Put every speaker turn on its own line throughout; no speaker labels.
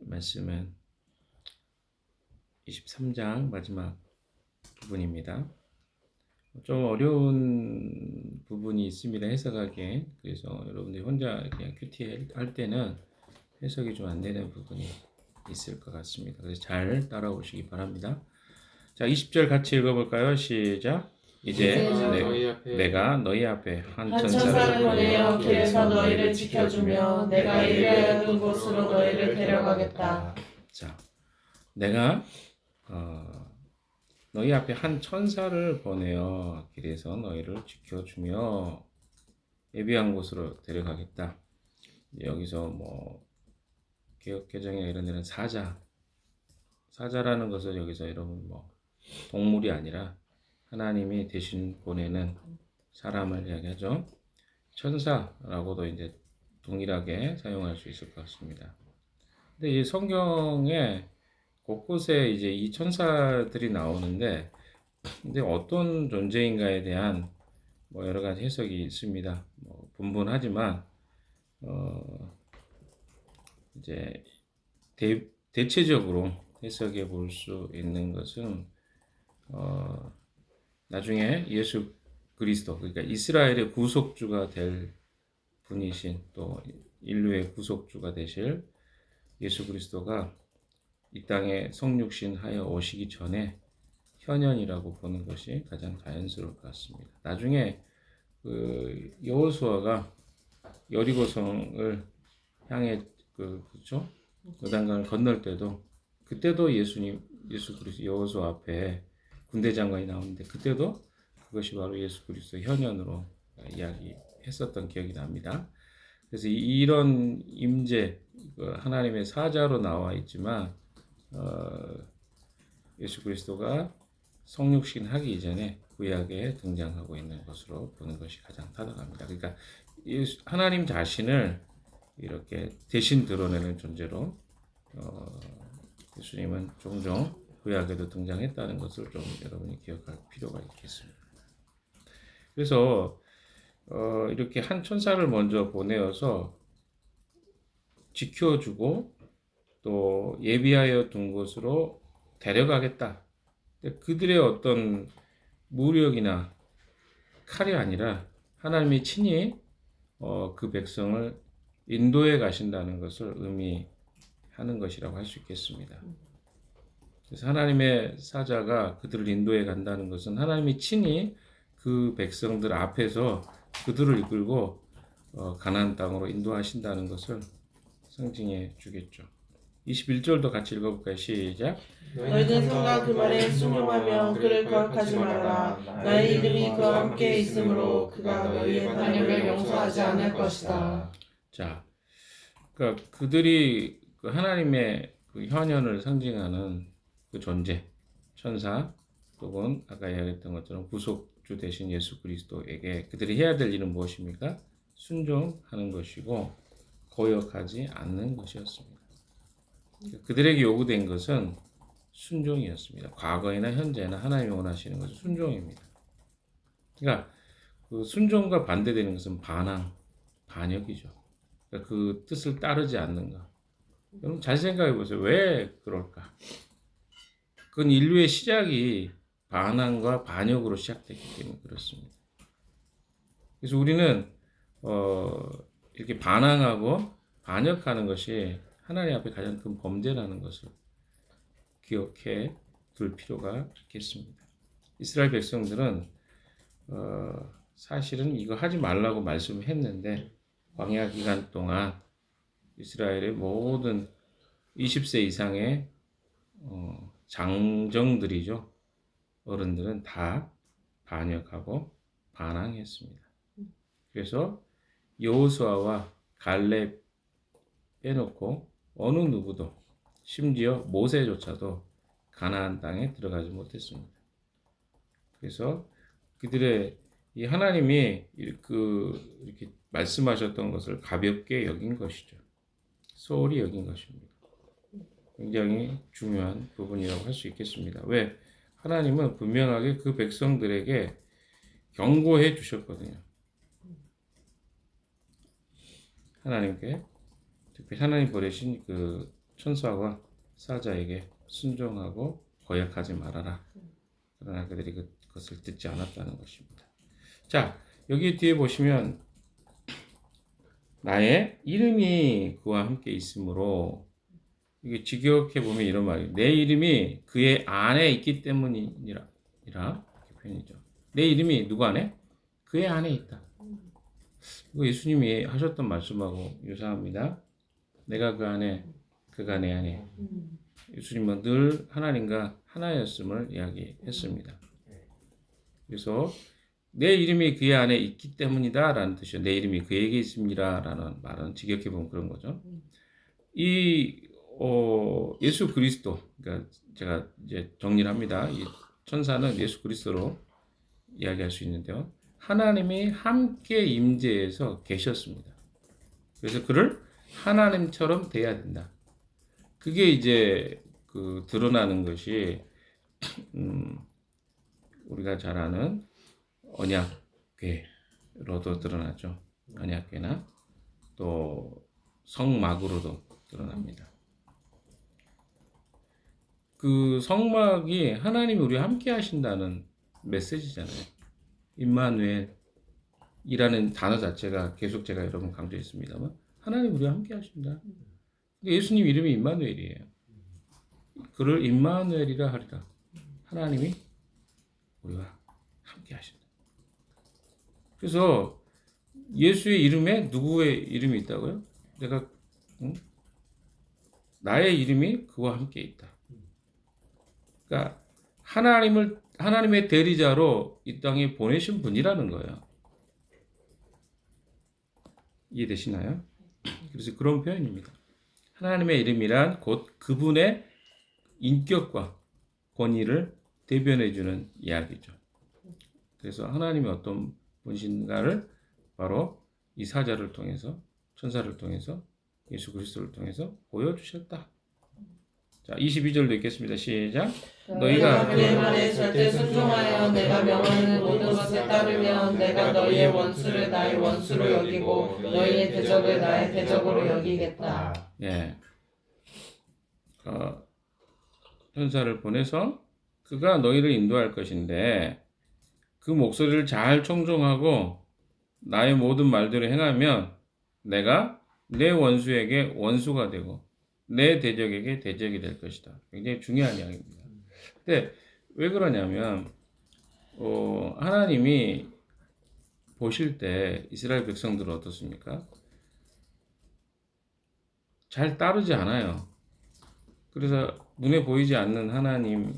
말씀은 23장 마지막 부분입니다. 좀 어려운 부분이 있습니다. 해석하기에. 그래서 여러분들이 혼자 그냥 큐티 할 때는 해석이 좀 안 되는 부분이 있을 것 같습니다. 그래서 잘 따라오시기 바랍니다. 자, 20절 같이 읽어볼까요? 시작. 이제 내가 너희 앞에 한 천사를
보내어 길에서 너희를 지켜주며 내가 이르려 둔 곳으로 너희를 데려가겠다.
자, 내가 너희 앞에 한 천사를 보내어 길에서 너희를 지켜주며 예비한 곳으로 데려가겠다. 여기서 뭐 개역개정이나 이런 데는 사자라는 것은 여기서 여러분 뭐 동물이 아니라 하나님이 대신 보내는 사람을 이야기하죠. 천사라고도 이제 동일하게 사용할 수 있을 것 같습니다. 근데 이 성경에 곳곳에 이제 이 천사들이 나오는데, 근데 어떤 존재인가에 대한 뭐 여러 가지 해석이 있습니다. 뭐 분분하지만 이제 대체적으로 해석해 볼 수 있는 것은 나중에 예수 그리스도, 그러니까 이스라엘의 구속주가 될 분이신, 또 인류의 구속주가 되실 예수 그리스도가 이 땅에 성육신 하여 오시기 전에 현현이라고 보는 것이 가장 자연스러울 것 같습니다. 나중에 그 여호수아가 여리고성을 향해 그렇죠? 요단강을 건널 때도, 그때도 예수 그리스도 여호수아 앞에 군대 장관이 나오는데, 그때도 그것이 바로 예수 그리스도 현현으로 이야기했었던 기억이 납니다. 그래서 이런 임재, 하나님의 사자로 나와 있지만 예수 그리스도가 성육신 하기 이전에 구약에 등장하고 있는 것으로 보는 것이 가장 타당합니다. 그러니까 하나님 자신을 이렇게 대신 드러내는 존재로 예수님은 종종 구약에도 등장했다는 것을 좀 여러분이 기억할 필요가 있겠습니다. 그래서 이렇게 한 천사를 먼저 보내어서 지켜주고 또 예비하여 둔 곳으로 데려가겠다. 그들의 어떤 무력이나 칼이 아니라 하나님이 친히 그 백성을 인도해 가신다는 것을 의미하는 것이라고 할 수 있겠습니다. 그래서 하나님의 사자가 그들을 인도해 간다는 것은 하나님이 친히 그 백성들 앞에서 그들을 이끌고 가나안 땅으로 인도하신다는 것을 상징해 주겠죠. 21절도 같이 읽어볼까요? 시작.
너희는 성과 그 말에 순종하며 그를 거역하지 말아라. 나의 이름이 그와 함께 있으므로 그가 너희의 반역을 용서하지 않을 것이다.
자, 그러니까 그들이 그 하나님의 그 현현을 상징하는 그 존재, 천사, 또는 아까 이야기했던 것처럼 구속주 대신 예수 그리스도에게 그들이 해야 될 일은 무엇입니까? 순종하는 것이고 거역하지 않는 것이었습니다. 그들에게 요구된 것은 순종이었습니다. 과거에나 현재나 하나님이 원하시는 것은 순종입니다. 그러니까 그 순종과 반대되는 것은 반역이죠. 그러니까 그 뜻을 따르지 않는 것. 여러분 잘 생각해 보세요. 왜 그럴까? 그건 인류의 시작이 반항과 반역으로 시작됐기 때문에 그렇습니다. 그래서 우리는 이렇게 반항하고 반역하는 것이 하나님 앞에 가장 큰 범죄라는 것을 기억해 둘 필요가 있겠습니다. 이스라엘 백성들은 사실은 이거 하지 말라고 말씀했는데 광야 기간 동안 이스라엘의 모든 20세 이상의 장정들이죠. 어른들은 다 반역하고 반항했습니다. 그래서 여호수아와 갈렙 빼놓고 어느 누구도, 심지어 모세조차도 가나안 땅에 들어가지 못했습니다. 그래서 그들의 이 하나님이 이렇게 말씀하셨던 것을 가볍게 여긴 것이죠. 소홀히 여긴 것입니다. 굉장히 중요한 부분이라고 할 수 있겠습니다. 왜? 하나님은 분명하게 그 백성들에게 경고해 주셨거든요. 하나님께 특별히 하나님 보내신 그 천사와 사자에게 순종하고 거역하지 말아라. 그러나 그들이 그것을 듣지 않았다는 것입니다. 자, 여기 뒤에 보시면 나의 이름이 그와 함께 있으므로 이게 직역해 보면 이런 말이에요. 내 이름이 그의 안에 있기 때문이라 이렇게 표현이죠. 내 이름이 누구 안에? 그의 안에 있다. 이거 예수님이 하셨던 말씀하고 유사합니다. 내가 그 안에, 그가 내 안에. 예수님은 늘 하나님과 하나였음을 이야기했습니다. 그래서 내 이름이 그의 안에 있기 때문이다 라는 뜻이요. 내 이름이 그에게 있습니다 라는 말은 직역해 보면 그런 거죠. 예수 그리스도, 그러니까 제가 이제 정리를 합니다. 이 천사는 예수 그리스도로 이야기할 수 있는데요. 하나님이 함께 임재해서 계셨습니다. 그래서 그를 하나님처럼 돼야 된다. 그게 이제 그 드러나는 것이 우리가 잘 아는 언약궤로도 드러나죠. 언약궤나 또 성막으로도 드러납니다. 그 성막이 하나님이 우리와 함께 하신다는 메시지잖아요. 임마누엘이라는 단어 자체가 계속 제가 여러 번 강조했습니다만 하나님 우리와 함께 하신다. 예수님 이름이 임마누엘이에요. 그를 임마누엘이라 하리라. 하나님이 우리와 함께 하신다. 그래서 예수의 이름에 누구의 이름이 있다고요? 나의 이름이 그와 함께 있다. 그러니까 하나님의 대리자로 이 땅에 보내신 분이라는 거예요. 이해되시나요? 그래서 그런 표현입니다. 하나님의 이름이란 곧 그분의 인격과 권위를 대변해주는 이야기죠. 그래서 하나님이 어떤 분이신가를 바로 이 사자를 통해서, 천사를 통해서, 예수 그리스도를 통해서 보여주셨다. 자, 22절도 읽겠습니다. 시작.
너희가 그의 말에 절대 순종하여 내가 명하는 모든 것을 따르면 내가 너희의 원수를 나의 원수로 여기고 너희의 대적을 나의 대적으로 여기겠다.
예. 천사를 보내서 그가 너희를 인도할 것인데 그 목소리를 잘 청종하고 나의 모든 말들을 행하면 내가 내 원수에게 원수가 되고 내 대적에게 대적이 될 것이다. 굉장히 중요한 이야기입니다. 근데 왜 그러냐면 하나님이 보실 때 이스라엘 백성들은 어떻습니까? 잘 따르지 않아요. 그래서 눈에 보이지 않는 하나님을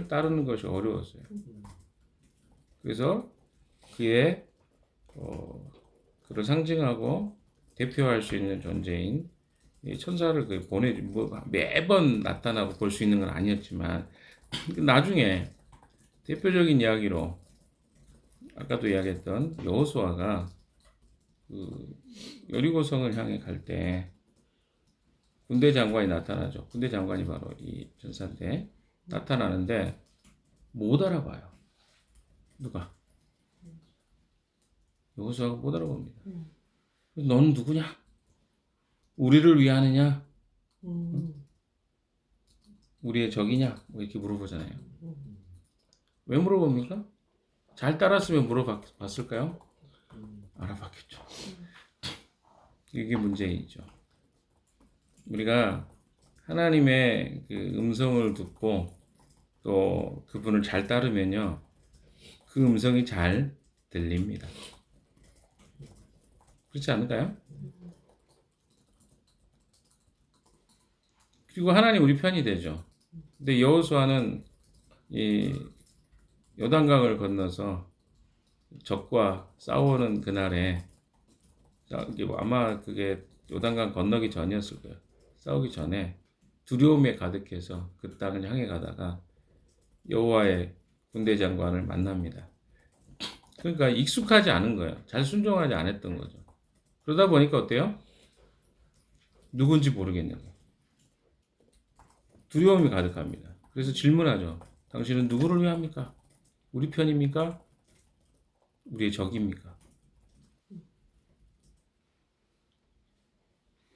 따르는 것이 어려웠어요. 그래서 그의 그를 상징하고 대표할 수 있는 존재인 천사를 매번 나타나고 볼 수 있는 건 아니었지만 나중에 대표적인 이야기로 아까도 이야기했던 여호수아가 그 여리고성을 향해 갈 때 군대 장관이 나타나죠. 군대 장관이 바로 이 천사인데 나타나는데 못 알아봐요. 누가? 여호수아가 못 알아봅니다. 너는 누구냐? 우리를 위하느냐? 우리의 적이냐? 뭐 이렇게 물어보잖아요. 왜 물어봅니까? 잘 따랐으면 물어봤을까요? 알아봤겠죠. 이게 문제이죠. 우리가 하나님의 그 음성을 듣고 또 그분을 잘 따르면요, 그 음성이 잘 들립니다. 그렇지 않을까요? 그리고 하나님 우리 편이 되죠. 근데 여호수아는 이 요단강을 건너서 적과 싸우는 그날에 아마 그게 요단강 건너기 전이었을 거예요. 싸우기 전에 두려움에 가득해서 그 땅을 향해 가다가 여호와의 군대 장관을 만납니다. 그러니까 익숙하지 않은 거예요. 잘 순종하지 않았던 거죠. 그러다 보니까 어때요? 누군지 모르겠는 거예요. 두려움이 가득합니다. 그래서 질문하죠. 당신은 누구를 위합니까? 우리 편입니까? 우리의 적입니까?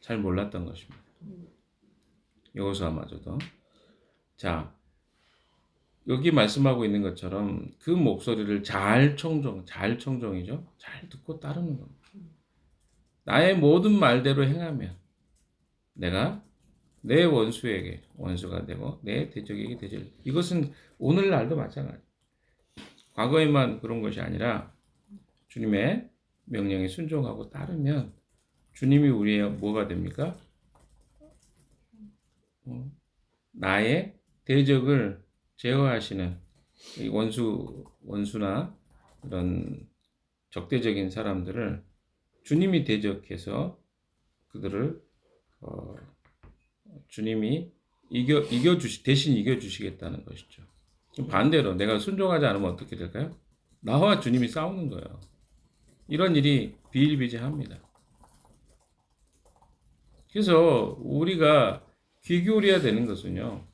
잘 몰랐던 것입니다. 여호수아마저도. 자, 여기 말씀하고 있는 것처럼 그 목소리를 잘 청종이죠. 잘 듣고 따르는 겁니다. 나의 모든 말대로 행하면 내가 내 원수에게 원수가 되고 내 대적에게 대적. 이것은 오늘날도 마찬가지. 과거에만 그런 것이 아니라 주님의 명령에 순종하고 따르면 주님이 우리의 뭐가 됩니까? 나의 대적을 제어하시는 이 원수나 이런 적대적인 사람들을 주님이 대적해서 그들을 주님이 대신 이겨주시겠다는 것이죠. 반대로 내가 순종하지 않으면 어떻게 될까요? 나와 주님이 싸우는 거예요. 이런 일이 비일비재합니다. 그래서 우리가 귀 기울여야 되는 것은요.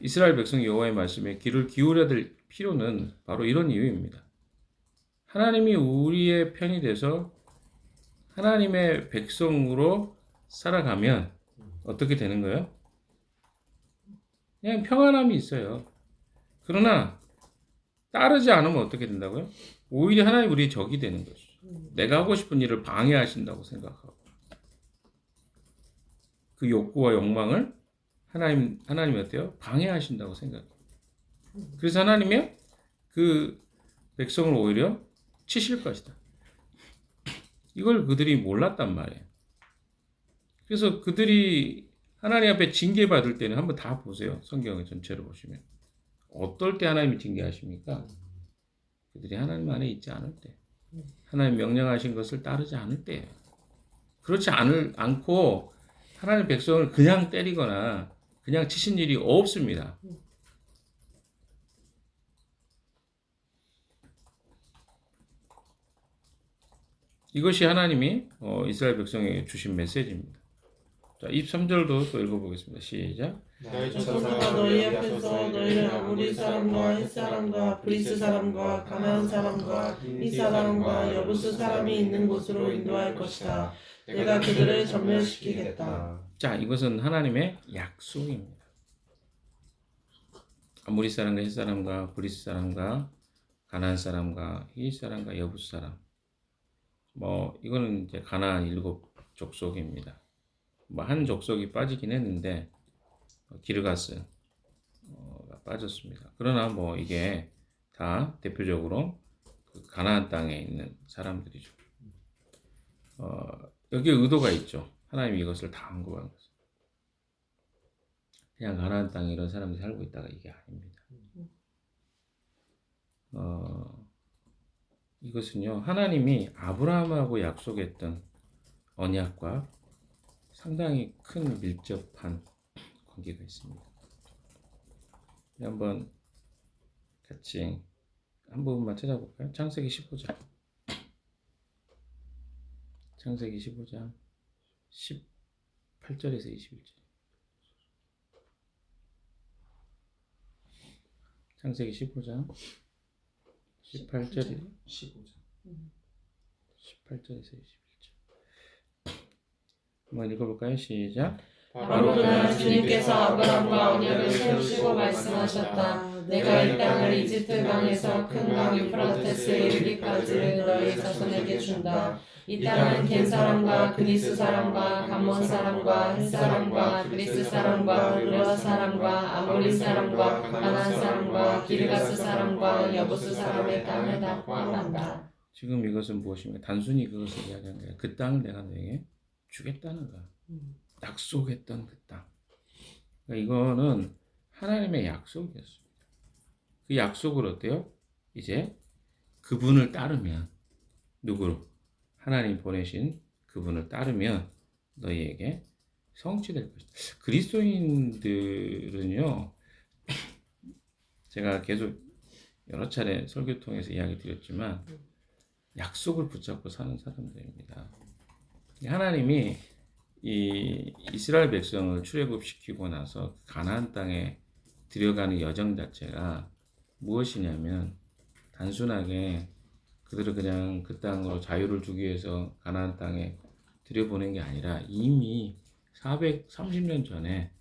이스라엘 백성 여호와의 말씀에 귀를 기울여야 될 필요는 바로 이런 이유입니다. 하나님이 우리의 편이 돼서 하나님의 백성으로 살아가면 어떻게 되는 거예요? 그냥 평안함이 있어요. 그러나 따르지 않으면 어떻게 된다고요? 오히려 하나님 우리의 적이 되는 것이죠. 내가 하고 싶은 일을 방해하신다고 생각하고 그 욕구와 욕망을 하나님이 어때요? 방해하신다고 생각해요. 그래서 하나님이 그 백성을 오히려 치실 것이다. 이걸 그들이 몰랐단 말이에요. 그래서 그들이 하나님 앞에 징계받을 때는 한번 다 보세요. 성경을 전체로 보시면. 어떨 때 하나님이 징계하십니까? 그들이 하나님 안에 있지 않을 때. 하나님 명령하신 것을 따르지 않을 때예요. 그렇지 않고 하나님 백성을 그냥 때리거나 그냥 치신 일이 없습니다. 이것이 하나님이 이스라엘 백성에게 주신 메시지입니다. 자, 23절도 또 읽어보겠습니다. 시작.
너희 천사가 너희 앞에서 너희를 아모리 사람과 헷 사람과 브리스 사람과 가나안 사람과 이 사람과 여부스 사람이 있는 곳으로 인도할 것이다. 내가 그들을 전멸시키겠다.
자, 이것은 하나님의 약속입니다. 아모리 사람과 헷 사람과 브리스 사람과 가나안 사람과 이 사람과 여부스 사람. 이거는 이제 가나안 7 족속입니다. 한 족속이 빠지긴 했는데 기르가스가 빠졌습니다. 그러나 이게 다 대표적으로 그 가나안 땅에 있는 사람들이죠. 여기에 의도가 있죠. 하나님이 이것을 다 언급한 것은 그냥 가나안 땅에 이런 사람들이 살고 있다가 이게 아닙니다. 이것은요, 하나님이 아브라함하고 약속했던 언약과 상당히 큰 밀접한 관계가 있습니다. 한번 같이 한 부분만 찾아볼까요? 창세기 15장. 창세기 15장 18절에서 21절. 창세기 15장 18절에서 21절. 한번 읽어볼까요? 시작.
바로 그날 주님께서 아브라함과 언약을 세우시고 말씀하셨다. 내가 이 땅을 이집트 강에서 큰 강 유프라테스에 이르기까지 너희 자손에게 준다. 이 땅은 겐 사람과 그리스 사람과 감몬 사람과 헷 사람과 그리스 사람과 느와 사람과 아모리 사람과 가나안 사람과 기르가스 사람과 여부스 사람의 땅을 다 포함한다.
지금 이것은 무엇입니까? 단순히 그것을 이야기한 거예요. 그 땅을 내가 너에게 주겠다는 거야. 약속했던 그 땅. 그러니까 이거는 하나님의 약속이었습니다. 그 약속을 어때요? 이제 그분을 따르면 누구로? 하나님 보내신 그분을 따르면 너희에게 성취될 것이다. 그리스도인들은요, 제가 계속 여러 차례 설교 통해서 이야기 드렸지만 약속을 붙잡고 사는 사람들입니다. 하나님이 이 이스라엘 백성을 출애굽시키고 나서 가나안 땅에 들어가는 여정 자체가 무엇이냐면 단순하게 그들을 그냥 그 땅으로 자유를 주기 위해서 가나안 땅에 들여보낸 게 아니라 이미 430년 전에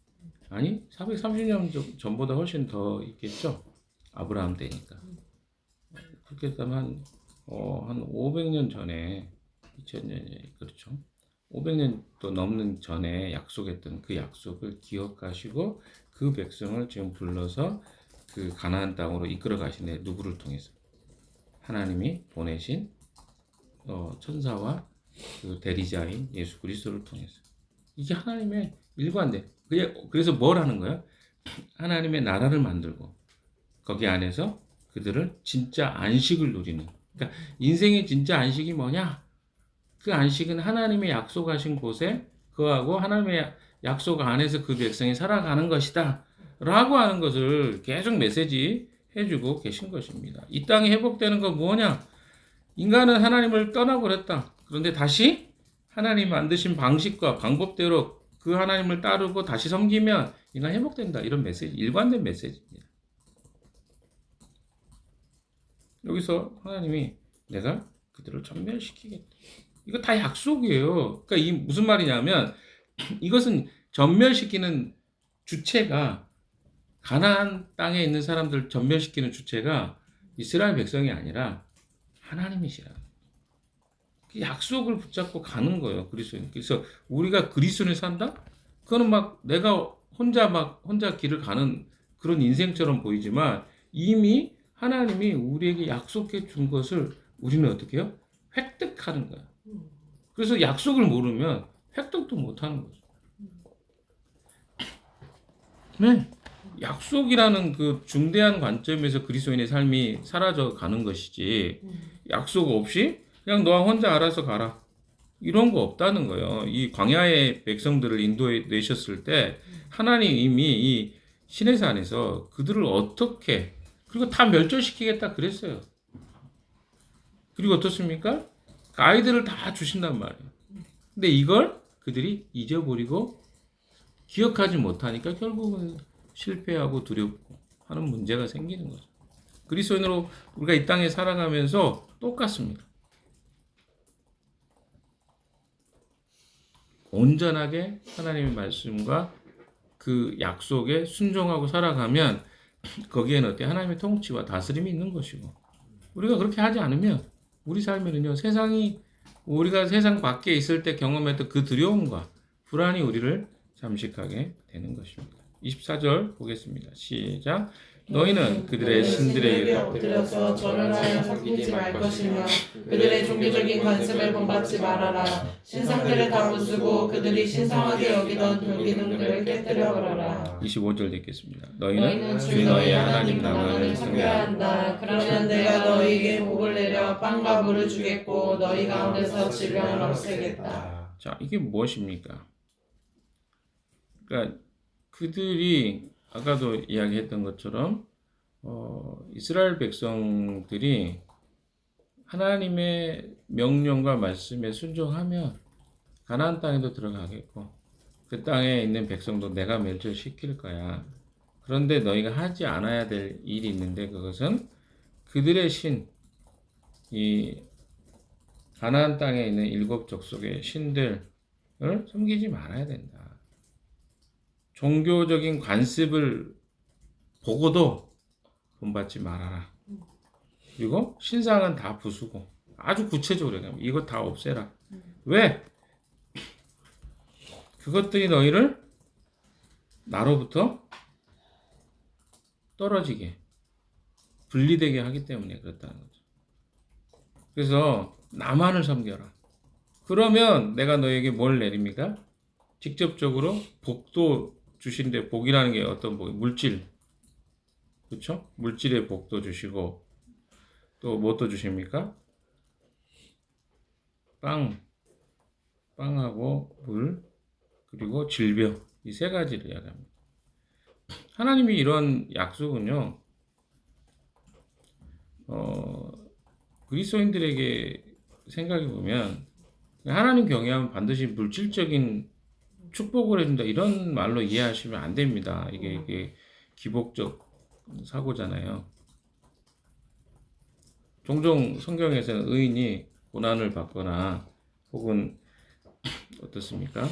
아니 430년 전보다 훨씬 더 있겠죠. 아브라함 때니까. 그렇게 되면 한 500년 전에 2000년 그렇죠. 500년 또 넘는 전에 약속했던 그 약속을 기억하시고 그 백성을 지금 불러서 그 가나안 땅으로 이끌어 가시네. 누구를 통해서? 하나님이 보내신 천사와 그 대리자인 예수 그리스도를 통해서. 이게 하나님의 일관돼. 그래서 뭘 하는 거야? 하나님의 나라를 만들고 거기 안에서 그들을 진짜 안식을 누리는. 그러니까 인생의 진짜 안식이 뭐냐? 그 안식은 하나님의 약속하신 곳에 그하고 하나님의 약속 안에서 그 백성이 살아가는 것이다. 라고 하는 것을 계속 메시지 해주고 계신 것입니다. 이 땅이 회복되는 건 뭐냐? 인간은 하나님을 떠나버렸다. 그런데 다시 하나님 만드신 방식과 방법대로 그 하나님을 따르고 다시 섬기면 인간 회복된다. 이런 메시지, 일관된 메시지입니다. 여기서 하나님이 내가 그들을 전멸시키겠다. 이거 다 약속이에요. 그러니까 이 무슨 말이냐면 이것은 전멸시키는 주체가 가나안 땅에 있는 사람들 전멸시키는 주체가 이스라엘 백성이 아니라 하나님이시라. 약속을 붙잡고 가는 거예요. 그리스도인. 그래서 우리가 그리스도인을 산다? 그거는 막 내가 혼자 길을 가는 그런 인생처럼 보이지만 이미 하나님이 우리에게 약속해 준 것을 우리는 어떻게 해요? 획득하는 거야. 그래서 약속을 모르면 획득도 못 하는 거죠. 네. 약속이라는 그 중대한 관점에서 그리스도인의 삶이 사라져 가는 것이지 약속 없이 그냥 너와 혼자 알아서 가라. 이런 거 없다는 거예요. 이 광야의 백성들을 인도해 내셨을 때 하나님 이미 이 시내산에서 그들을 어떻게 그리고 다 멸절시키겠다 그랬어요. 그리고 어떻습니까? 아이들을 다 주신단 말이에요. 근데 이걸 그들이 잊어버리고 기억하지 못하니까 결국은 실패하고 두렵고 하는 문제가 생기는 거죠. 그리스도인으로 우리가 이 땅에 살아가면서 똑같습니다. 온전하게 하나님의 말씀과 그 약속에 순종하고 살아가면 거기에는 어때? 하나님의 통치와 다스림이 있는 것이고 우리가 그렇게 하지 않으면 우리 삶에는요 우리가 세상 밖에 있을 때 경험했던 그 두려움과 불안이 우리를 잠식하게 되는 것입니다. 24절 보겠습니다. 시작. 너희는 그들의 신들에게
엎드려서 절을 하여 섬기지 말 것이며 그들의 종교적인 관습을 본받지 말아라. 신상들을 다 부수고 그들이 신성하게 여기던 돌기둥들을 깨뜨려 버려라.
25절 읽겠습니다. 너희는
주 너희 하나님 나만을 섬겨야 한다. 그러면 내가 너희에게 복을 내려 빵과 물을 주겠고 너희 가운데서 질병을 없애겠다.
자, 이게 무엇입니까? 그러니까 그들이 아까도 이야기했던 것처럼 이스라엘 백성들이 하나님의 명령과 말씀에 순종하면 가나안 땅에도 들어가겠고 그 땅에 있는 백성도 내가 멸절시킬 거야. 그런데 너희가 하지 않아야 될 일이 있는데 그것은 그들의 신, 이 가나안 땅에 있는 일곱 족속의 신들을 섬기지 말아야 된다. 종교적인 관습을 보고도 본받지 말아라. 그리고 신상은 다 부수고 아주 구체적으로 이거 다 없애라. 왜? 그것들이 너희를 나로부터 떨어지게 분리되게 하기 때문에 그렇다는 거죠. 그래서 나만을 섬겨라. 그러면 내가 너에게 뭘 내립니까? 직접적으로 복도 주신데 복이라는 게 어떤 복? 물질. 그렇죠? 물질의 복도 주시고 또 뭣도 주십니까? 빵하고 물 그리고 질병 이 세 가지를 이야기합니다. 하나님이 이런 약속은요. 그리스도인들에게 생각해 보면 하나님 경외하면 반드시 물질적인 축복을 해준다 이런 말로 이해하시면 안 됩니다. 이게 기복적 사고잖아요. 종종 성경에서는 의인이 고난을 받거나 혹은 어떻습니까?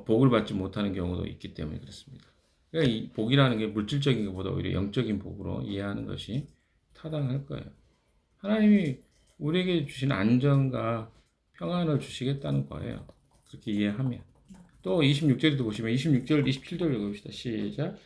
복을 받지 못하는 경우도 있기 때문에 그렇습니다. 그러니까 이 복이라는 게 물질적인 것보다 오히려 영적인 복으로 이해하는 것이 타당할 거예요. 하나님이 우리에게 주신 안정과 평안을 주시겠다는 거예요. 그렇게 이해하면. 또 26절에도 보시면 26절, 27절 읽어봅시다. 시작.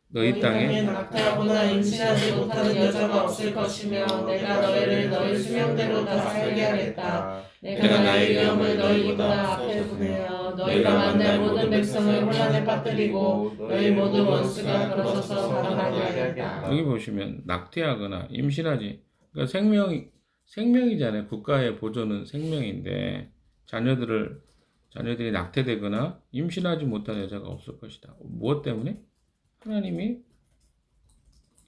너희 땅에
낙태하거나 임신하지 못하는 여자가 없을 것이며 내가 너희를 너희 수명대로 다 살게 하겠다. 내가 나의 위엄을 너희보다 앞에 두며 너희가 만날 모든 백성을 혼란에 빠뜨리고 너희 모든 원수가 걸어서서 가난하게 하겠다.
여기 보시면 낙태하거나 임신하지. 그러니까 생명이잖아요. 국가의 보조는 생명인데 자녀들이 낙태되거나 임신하지 못한 여자가 없을 것이다. 무엇 때문에? 하나님이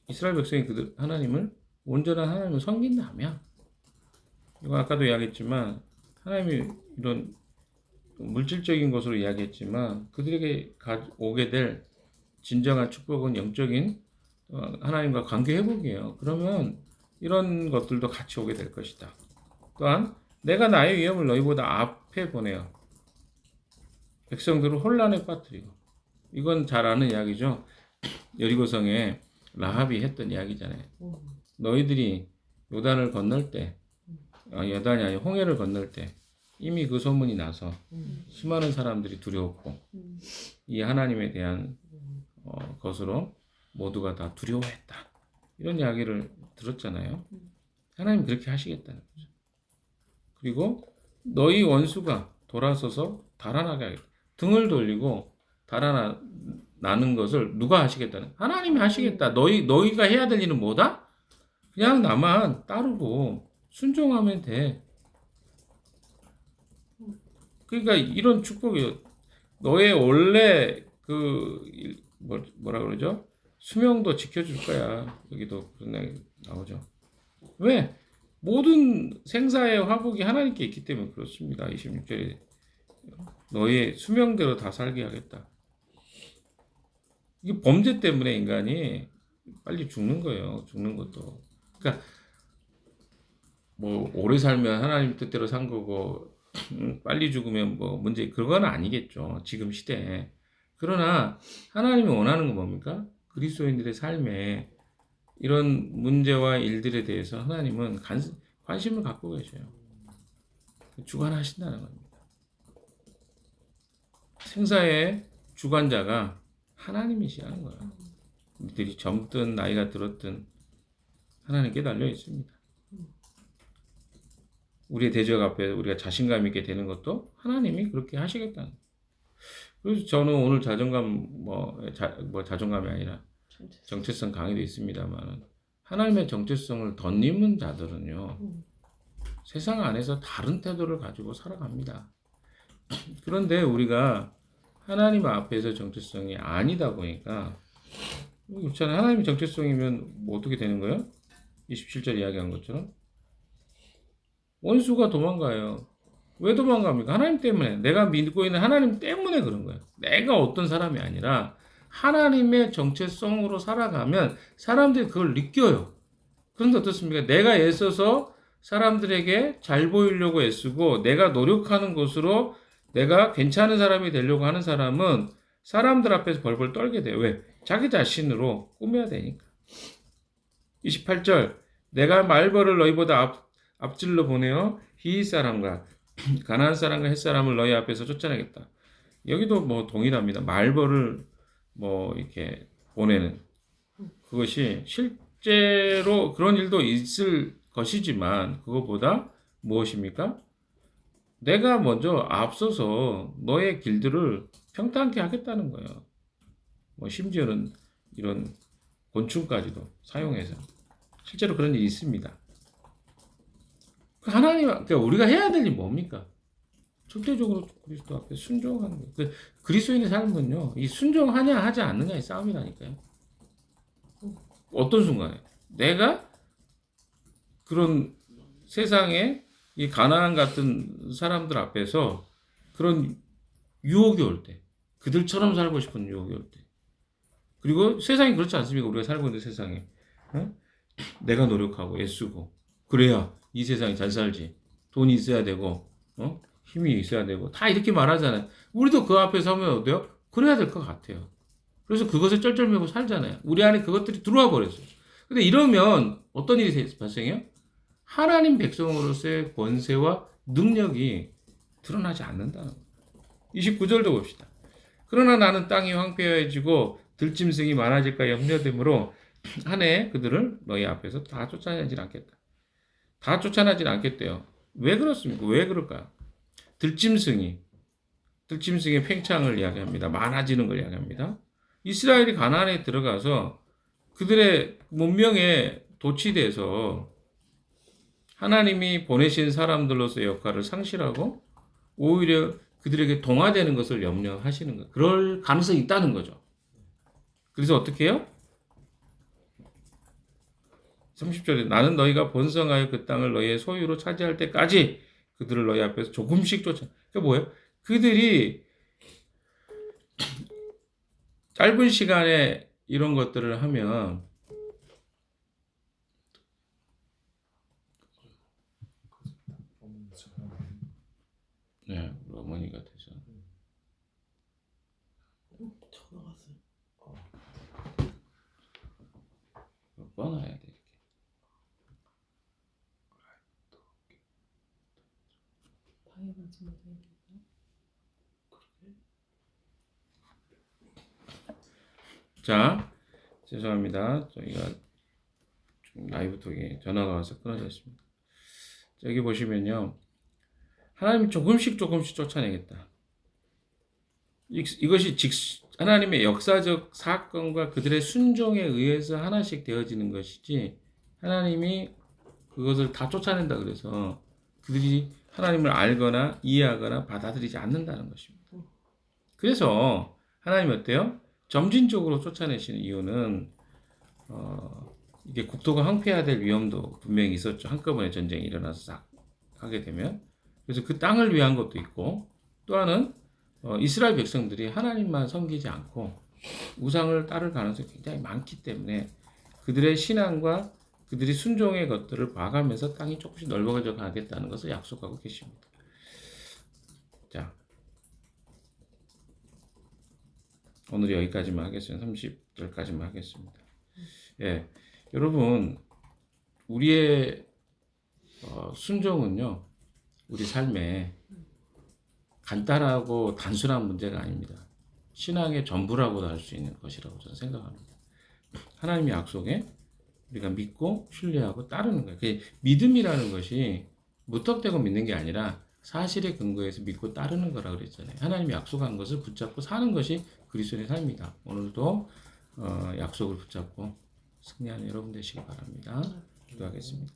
이스라엘 백성이 하나님을 온전한 하나님을 섬긴다며. 이거 아까도 이야기했지만 하나님이 이런 물질적인 것으로 이야기했지만 그들에게 오게 될 진정한 축복은 영적인 하나님과 관계 회복이에요. 그러면 이런 것들도 같이 오게 될 것이다. 또한 내가 나의 위엄을 너희보다 앞에 보내어 백성들을 혼란에 빠뜨리고, 이건 잘 아는 이야기죠. 여리고성에 라합이 했던 이야기잖아요. 너희들이 요단을 건널 때, 요단이 아니라 홍해를 건널 때 이미 그 소문이 나서 수많은 사람들이 두려웠고 이 하나님에 대한 것으로 모두가 다 두려워했다. 이런 이야기를 들었잖아요. 하나님 그렇게 하시겠다는 거죠. 그리고 너희 원수가 돌아서서 달아나게 하겠다. 등을 돌리고 달아나는 것을 누가 하시겠다는? 하나님이 하시겠다. 너희가 해야 될 일은 뭐다? 그냥 나만 따르고 순종하면 돼. 그러니까 이런 축복이 너의 원래 뭐라 그러죠? 수명도 지켜줄 거야. 여기도 그런 얘기 나오죠. 왜? 모든 생사의 화복이 하나님께 있기 때문에 그렇습니다. 26절에 너의 수명대로 다 살게 하겠다. 이게 범죄 때문에 인간이 빨리 죽는 거예요. 죽는 것도. 그러니까 뭐 오래 살면 하나님 뜻대로 산 거고 빨리 죽으면 뭐 문제, 그건 아니겠죠. 지금 시대에. 그러나 하나님이 원하는 건 뭡니까? 그리스도인들의 삶에 이런 문제와 일들에 대해서 하나님은 관심을 갖고 계셔요. 주관하신다는 겁니다. 생사의 주관자가 하나님이시라는 거예요. 우리들이 젊든 나이가 들었든 하나님께 달려 있습니다. 우리의 대적 앞에 우리가 자신감 있게 되는 것도 하나님이 그렇게 하시겠다는 거예요. 그래서 저는 오늘 자존감이 아니라 정체성 강의도 있습니다만 하나님의 정체성을 덧입는 자들은요 세상 안에서 다른 태도를 가지고 살아갑니다. 그런데 우리가 하나님 앞에서 정체성이 아니다 보니까, 그렇잖아요. 하나님의 정체성이면 뭐 어떻게 되는 거예요? 27절 이야기한 것처럼 원수가 도망가요. 왜 도망갑니까? 하나님 때문에. 내가 믿고 있는 하나님 때문에 그런 거예요. 내가 어떤 사람이 아니라 하나님의 정체성으로 살아가면 사람들이 그걸 느껴요. 그런데 어떻습니까? 내가 애써서 사람들에게 잘 보이려고 애쓰고 내가 노력하는 것으로 내가 괜찮은 사람이 되려고 하는 사람은 사람들 앞에서 벌벌 떨게 돼요. 왜? 자기 자신으로 꾸며야 되니까. 28절 내가 말벌을 너희보다 앞질러 보내어 히윗 사람과 가나안 사람과 헷 사람을 너희 앞에서 쫓아내겠다. 여기도 뭐 동일합니다. 말벌을 뭐 이렇게 보내는 그것이 실제로 그런 일도 있을 것이지만 그것보다 무엇입니까? 내가 먼저 앞서서 너의 길들을 평탄케 하겠다는 거예요. 뭐 심지어는 이런 곤충까지도 사용해서 실제로 그런 일이 있습니다. 그러니까 우리가 해야 될 일이 뭡니까? 절대적으로 그리스도 앞에 순종하는 거예요. 그리스도인의 삶은요, 이 순종하냐 하지 않느냐의 싸움이라니까요. 어떤 순간에 내가 그런 세상에 이 가나안 같은 사람들 앞에서 그런 유혹이 올 때, 그들처럼 살고 싶은 유혹이 올 때, 그리고 세상이 그렇지 않습니까? 우리가 살고 있는 세상에 내가 노력하고 애쓰고 그래야 이 세상이 잘 살지. 돈이 있어야 되고 힘이 있어야 되고 다 이렇게 말하잖아요. 우리도 그 앞에 서면 어때요? 그래야 될 것 같아요. 그래서 그것을 쩔쩔매고 살잖아요. 우리 안에 그것들이 들어와 버렸어요. 근데 이러면 어떤 일이 발생해요? 하나님 백성으로서의 권세와 능력이 드러나지 않는다는 거예요. 29절도 봅시다. 그러나 나는 땅이 황폐해지고 들짐승이 많아질까 염려되므로 한 해 그들을 너희 앞에서 다 쫓아내지 않겠다. 다 쫓아내지 않겠대요. 왜 그렇습니까? 왜 그럴까요? 들짐승의 팽창을 이야기합니다. 많아지는 걸 이야기합니다. 이스라엘이 가나안에 들어가서 그들의 문명에 도취돼서 하나님이 보내신 사람들로서의 역할을 상실하고 오히려 그들에게 동화되는 것을 염려하시는 거예요. 그럴 가능성이 있다는 거죠. 그래서 어떻게 해요? 30절에 나는 너희가 번성하여 그 땅을 너희의 소유로 차지할 때까지 그들을 너희 앞에서 조금씩 쫓아. 그게 뭐예요? 그들이 짧은 시간에 이런 것들을 하면 네, 어머니가 돼서
전화 왔어요.
꺼놔야 돼.
방해받지 못하게.
자, 죄송합니다. 저희가 좀 라이브 톡에 전화가 와서 끊어졌습니다. 여기 보시면요. 하나님이 조금씩 쫓아내겠다. 이것이 하나님의 역사적 사건과 그들의 순종에 의해서 하나씩 되어지는 것이지 하나님이 그것을 다 쫓아낸다 그래서 그들이 하나님을 알거나 이해하거나 받아들이지 않는다는 것입니다. 그래서 하나님이 어때요? 점진적으로 쫓아내시는 이유는 이게 국토가 황폐화될 위험도 분명히 있었죠. 한꺼번에 전쟁이 일어나서 싹 하게 되면. 그래서 그 땅을 위한 것도 있고 또 하나는 이스라엘 백성들이 하나님만 섬기지 않고 우상을 따를 가능성이 굉장히 많기 때문에 그들의 신앙과 그들이 순종의 것들을 봐가면서 땅이 조금씩 넓어져 가겠다는 것을 약속하고 계십니다. 자, 오늘 여기까지만 하겠습니다. 30절까지만 하겠습니다. 예, 여러분 우리의 순종은요 우리 삶에 간단하고 단순한 문제가 아닙니다. 신앙의 전부라고도 할 수 있는 것이라고 저는 생각합니다. 하나님의 약속에 우리가 믿고 신뢰하고 따르는 거예요. 믿음이라는 것이 무턱대고 믿는 게 아니라 사실에 근거해서 믿고 따르는 거라고 그랬잖아요. 하나님이 약속한 것을 붙잡고 사는 것이 그리스도인의 삶이다. 오늘도 약속을 붙잡고 승리하는 여러분 되시기 바랍니다. 기도하겠습니다.